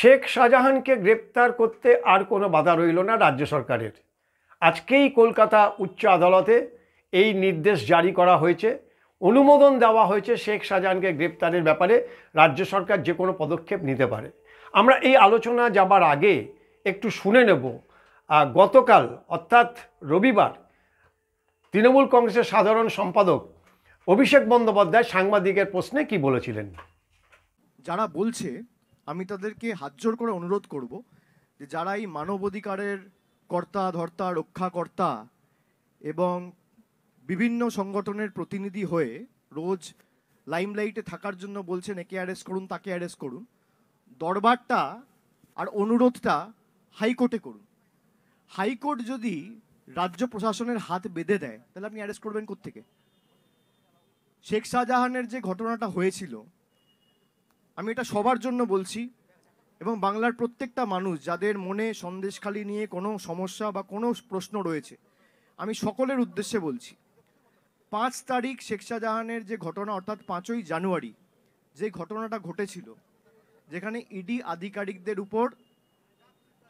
শেখ শাহজাহানকে গ্রেপ্তার করতে আর কোনো বাধা রইল না রাজ্য সরকারের। আজকেই কলকাতা উচ্চ আদালতে এই নির্দেশ জারি করা হয়েছে, অনুমোদন দেওয়া হয়েছে শেখ শাহজাহানকে গ্রেপ্তারের ব্যাপারে রাজ্য সরকার যে কোনো পদক্ষেপ নিতে পারে। আমরা এই আলোচনা যাবার আগে একটু শুনে নেব গতকাল অর্থাৎ রবিবার তৃণমূল কংগ্রেসের সাধারণ সম্পাদক অভিষেক বন্দ্যোপাধ্যায় সাংবাদিকের প্রশ্নে কি বলেছিলেন। যারা বলছে আমি তাদেরকে হাতজোড় করে অনুরোধ করব যে যারা এই মানবাধিকারের কর্তা ধর্তা রক্ষাকর্তা এবং বিভিন্ন সংগঠনের প্রতিনিধি হয়ে রোজ লাইমলাইটে থাকার জন্য বলছেন একে অ্যারেস্ট করুন তাকে অ্যারেস্ট করুন, দরবারটা আর অনুরোধটা হাইকোর্টে করুন। হাইকোর্ট যদি রাজ্য প্রশাসনের হাত বেঁধে দেয় তাহলে আপনি অ্যারেস্ট করবেন কোত্থেকে? শেখ শাহজাহানের যে ঘটনাটা হয়েছিল, আমি এটা সবার জন্য বলছি এবং বাংলার প্রত্যেকটা মানুষ যাদের মনে সন্দেশখালি নিয়ে কোনো সমস্যা বা কোনো প্রশ্ন রয়েছে, আমি সকলের উদ্দেশ্যে বলছি 5 তারিখ শেখ শাহজাহানের যে ঘটনা অর্থাৎ 5ই জানুয়ারি যে ঘটনাটা ঘটেছিল, যেখানে ইডি আধিকারিকদের উপর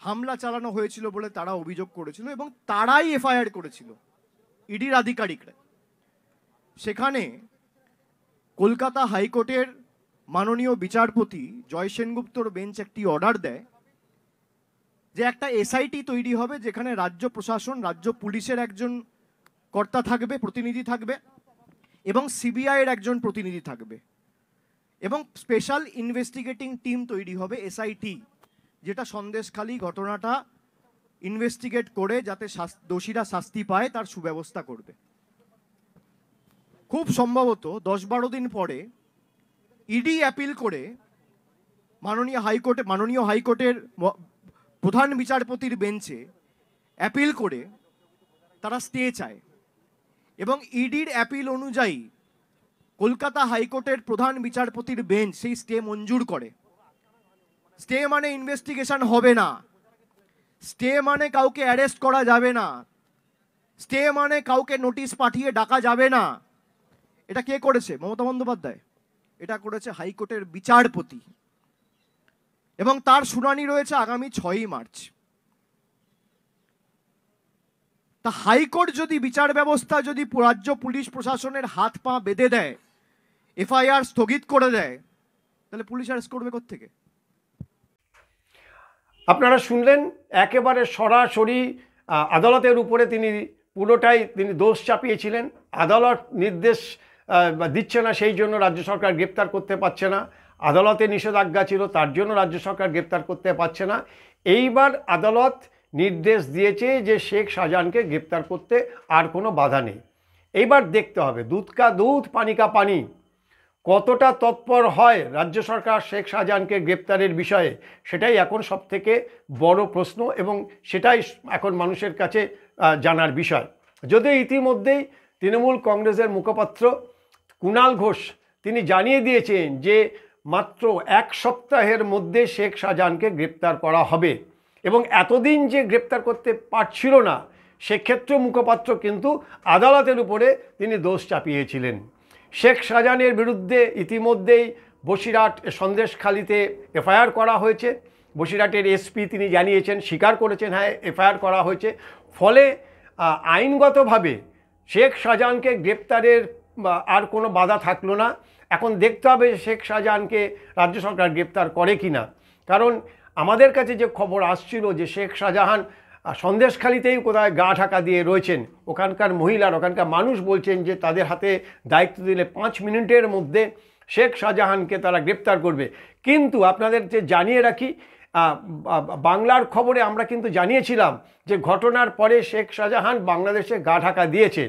হামলা চালানো হয়েছিল বলে তারা অভিযোগ করেছিল এবং তারাই এফআইআর করেছিল ইডির আধিকারিকরা। সেখানে কলকাতা হাইকোর্টের মাননীয় বিচারপতি জয় সেনগুপ্তর বেঞ্চ একটি অর্ডার দেয় যে একটা এসআইটি তৈরি হবে যেখানে রাজ্য প্রশাসন রাজ্য পুলিশের একজন কর্তা থাকবে, প্রতিনিধি থাকবে এবং সিবিআইয়ের একজন প্রতিনিধি থাকবে এবং স্পেশাল ইনভেস্টিগেটিং টিম তৈরি হবে এসআইটি, যেটা সন্দেশখালি ঘটনাটা ইনভেস্টিগেট করে যাতে দোষীরা শাস্তি পায় তার সুব্যবস্থা করবে। খুব সম্ভবত 10-12 দিন পরে ইডি অ্যাপিল করে মাননীয় হাইকোর্টের প্রধান বিচারপতির বেঞ্চে অ্যাপিল করে তারা স্টে চায় এবং ইডির অ্যাপিল অনুযায়ী কলকাতা হাইকোর্টের প্রধান বিচারপতির বেঞ্চ সেই স্টে মঞ্জুর করে। স্টে মানে ইনভেস্টিগেশন হবে না, স্টে মানে কাউকে অ্যারেস্ট করা যাবে না, স্টে মানে কাউকে নোটিশ পাঠিয়ে ডাকা যাবে না। এটা কে করেছে? মমতা বন্দ্যোপাধ্যায়। এটা করেছে হাইকোর্টের বিচারপতি এবং তার শুনানি রয়েছে আগামী 6ই মার্চ। তা হাইকোর্ট যদি বিচার ব্যবস্থা যদি রাজ্য পুলিশ প্রশাসনের হাত পা বেঁধে দেয়, এফআইআর স্থগিত করে দেয়, তাহলে পুলিশ অ্যারেস্ট করবে কোত্থেকে? আপনারা শুনলেন, একেবারে সরাসরি আদালতের উপরে তিনি পুরোটাই দোষ চাপিয়েছিলেন। আদালত নির্দেশ দিচ্ছে না, সেই জন্য রাজ্য সরকার গ্রেপ্তার করতে পারছে না। আদালতে নিষেধাজ্ঞা ছিল, তার জন্য রাজ্য সরকার গ্রেপ্তার করতে পারছে না। এইবার আদালত নির্দেশ দিয়েছে যে শেখ শাহজাহানকে গ্রেপ্তার করতে আর কোনো বাধা নেই। এইবার দেখতে হবে দুধ কা দুধ পানি কা পানি কতটা তৎপর হয় রাজ্য সরকার শেখ শাহজাহানকে গ্রেপ্তারের বিষয়ে, সেটাই এখন সবথেকে বড় প্রশ্ন এবং সেটাই এখন মানুষের কাছে জানার বিষয়। যদিও ইতিমধ্যেই তৃণমূল কংগ্রেসের মুখপাত্র কুণাল ঘোষ তিনি জানিয়ে দিয়েছেন যে মাত্র 1 সপ্তাহের মধ্যে শেখ শাহজাহানকে গ্রেপ্তার করা হবে এবং এতদিন যে গ্রেপ্তার করতে পারছিল না সেক্ষেত্রে মুখপাত্র কিন্তু আদালতের উপরে তিনি দোষ চাপিয়েছিলেন। শেখ শাহজাহানের বিরুদ্ধে ইতিমধ্যেই বসিরহাট সন্দেশখালিতে এফআইআর করা হয়েছে। বসিরহাটের এসপি তিনি জানিয়েছেন, স্বীকার করেছেন, হ্যাঁ এফআইআর করা হয়েছে। ফলে আইনগতভাবে শেখ শাহজাহানকে গ্রেপ্তারের আর কোনো বাধা থাকলো না। এখন দেখতে হবে শেখ শাহজাহানকে রাজ্য সরকার গ্রেপ্তার করে কি না। কারণ আমাদের কাছে যে খবর আসছিল যে শেখ শাহজাহান সন্দেশখালিতেই কোথায় গা ঢাকা দিয়ে রয়েছেন, ওখানকার মহিলার ওখানকার মানুষ বলছেন যে তাদের হাতে দায়িত্ব দিলে 5 মিনিটের মধ্যে শেখ শাহজাহানকে তারা গ্রেপ্তার করবে। কিন্তু আপনাদের যে জানিয়ে রাখি, বাংলার খবরে আমরা কিন্তু জানিয়েছিলাম যে ঘটনার পরে শেখ শাহজাহান বাংলাদেশে গা ঢাকা দিয়েছে।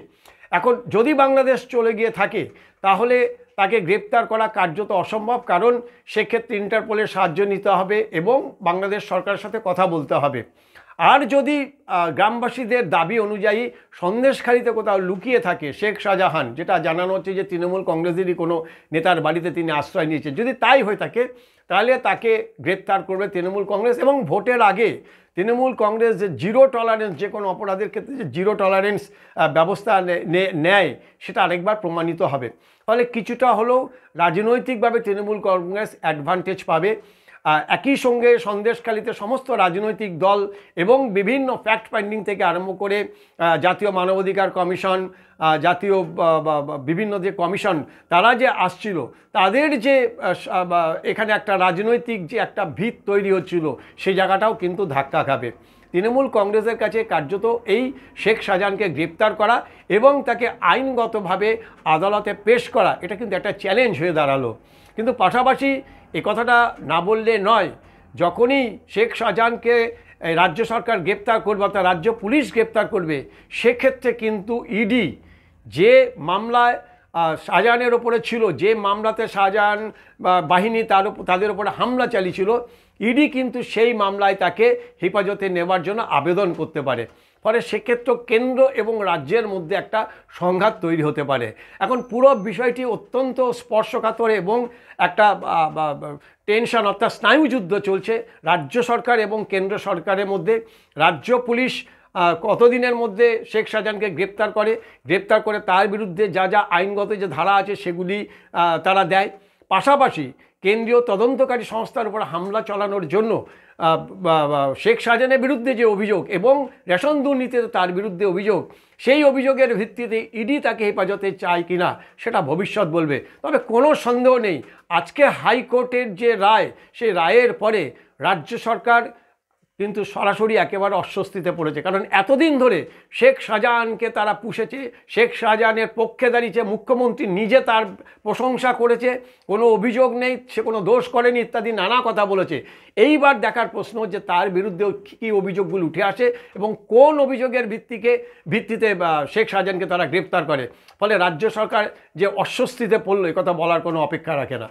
এখন যদি বাংলাদেশ চলে গিয়ে থাকে তাহলে তাকে গ্রেপ্তার করা কার্যত অসম্ভব, কারণ সেক্ষেত্রে ইন্টারপোলের সাহায্য নিতে হবে এবং বাংলাদেশ সরকারের সাথে কথা বলতে হবে। আর যদি গ্রামবাসীদের দাবি অনুযায়ী সন্দেশখালিতে কোথাও লুকিয়ে থাকে শেখ শাহজাহান, যেটা জানানো হচ্ছে যে তৃণমূল কংগ্রেসেরই কোনো নেতার বাড়িতে তিনি আশ্রয় নিয়েছেন, যদি তাই হয়ে থাকে তাহলে তাকে গ্রেপ্তার করবে তৃণমূল কংগ্রেস এবং ভোটের আগে তৃণমূল কংগ্রেস যে জিরো টলারেন্স, যে কোনো অপরাধের ক্ষেত্রে যে জিরো টলারেন্স ব্যবস্থা নেয় সেটা আরেকবার প্রমাণিত হবে। ফলে কিছুটা হলেও রাজনৈতিকভাবে তৃণমূল কংগ্রেস অ্যাডভান্টেজ পাবে। একই সঙ্গে সন্দেশখালিতে সমস্ত রাজনৈতিক দল এবং বিভিন্ন ফ্যাক্ট ফাইন্ডিং থেকে আরম্ভ করে জাতীয় মানবাধিকার কমিশন, জাতীয় বিভিন্ন যে কমিশন, তারা যে আসছিল, তাদের যে এখানে একটা রাজনৈতিক যে একটা ভিত তৈরি হচ্ছিল, সেই জায়গাটাও কিন্তু ধাক্কা খাবে। তৃণমূল কংগ্রেসের কাছে কার্যত এই শেখ শাহজাহানকে গ্রেপ্তার করা এবং তাকে আইনগতভাবে আদালতে পেশ করা, এটা কিন্তু একটা চ্যালেঞ্জ হয়ে দাঁড়ালো। কিন্তু পাশাপাশি এ কথাটা না বললে নয়, যখনই শেখ শাহজাহানকে রাজ্য সরকার গ্রেপ্তার করবে অর্থাৎ রাজ্য পুলিশ গ্রেপ্তার করবে, সেক্ষেত্রে কিন্তু ইডি যে মামলায় শাহজাহানের ওপরে ছিল, যে মামলাতে শাহজাহান বাহিনী তাদের ওপরে হামলা চালিয়েছিল, ইডি কিন্তু সেই মামলায় তাকে হেফাজতে নেওয়ার জন্য আবেদন করতে পারে। ফলে সেক্ষেত্রে কেন্দ্র এবং রাজ্যের মধ্যে একটা সংঘাত তৈরি হতে পারে। এখন পুরো বিষয়টি অত্যন্ত স্পর্শকাতর এবং একটা টেনশন অর্থাৎ স্নায়ুযুদ্ধ চলছে রাজ্য সরকার এবং কেন্দ্র সরকারের মধ্যে। রাজ্য পুলিশ কতদিনের মধ্যে শেখ শাহজাহানকে গ্রেপ্তার করে তার বিরুদ্ধে যা যা আইনগত যে ধারা আছে সেগুলি তারা দেয়। পাশাপাশি কেন্দ্রীয় তদন্তকারী সংস্থার উপর হামলা চালানোর জন্য শেখ শাহজাহানের বিরুদ্ধে যে অভিযোগ এবং রেশন দুর্নীতিতে তার বিরুদ্ধে অভিযোগ, সেই অভিযোগের ভিত্তিতে ইডি তাকে হেফাজতে চায় কিনা সেটা ভবিষ্যৎ বলবে। তবে কোনো সন্দেহ নেই, আজকে হাইকোর্টের যে রায়, সেই রায়ের পরে রাজ্য সরকার কিন্তু সরাসরি একেবারে অস্বস্তিতে পড়েছে। কারণ এতদিন ধরে শেখ শাহজাহানকে তারা পুষেছে, শেখ শাহজাহানের পক্ষে দাঁড়িয়েছে, মুখ্যমন্ত্রী নিজে তার প্রশংসা করেছে, কোনো অভিযোগ নেই, সে কোনো দোষ করেনি ইত্যাদি নানা কথা বলেছে। এইবার দেখার প্রশ্ন হচ্ছে তার বিরুদ্ধেও কী অভিযোগগুলো উঠে আসে এবং কোন অভিযোগের ভিত্তিতে শেখ শাহজাহানকে তারা গ্রেপ্তার করে। ফলে রাজ্য সরকার যে অস্বস্তিতে পড়লো, এ কথা বলার কোনো অপেক্ষা রাখে না।